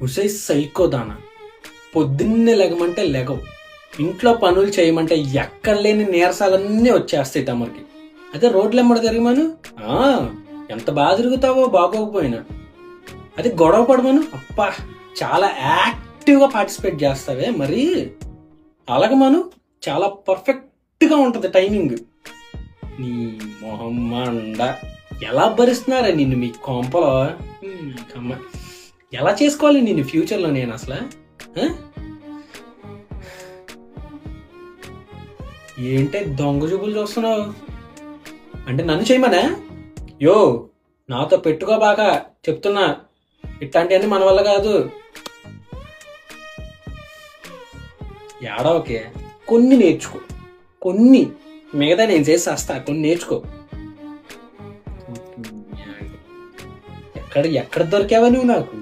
ఉసై సైకోదానా, పొద్దున్నే లెగమంటే లెగవు, ఇంట్లో పనులు చేయమంటే ఎక్కడ లేని నీరసాలన్నీ వచ్చేస్తాయి తమరికి. అదే రోడ్లు ఎమ్మడ తిరగమను, ఎంత బాగా తిరుగుతావో బాగోకపోయినా. అది గొడవ పడమను, అప్పా చాలా యాక్టివ్గా పార్టిసిపేట్ చేస్తావే మరి. అలాగమను, చాలా పర్ఫెక్ట్గా ఉంటుంది టైమింగ్. నీ మొహమ్మండ, ఎలా భరిస్తున్నారా నిన్ను మీ కొంపలో? అమ్మ, ఎలా చేసుకోవాలి నిన్ను ఫ్యూచర్లో నేను అసలు? ఏంటే దొంగ చూపులు చూస్తున్నావు? అంటే నన్ను చేయమనే? యో, నాతో పెట్టుకోబాక చెప్తున్నా, ఇట్లాంటివన్నీ మన వల్ల కాదు. ఏడవకే, కొన్ని నేర్చుకో, కొన్ని మిగతా నేను చేసి వస్తా, కొన్ని నేర్చుకో. ఎక్కడ దొరికావా నువ్వు నాకు?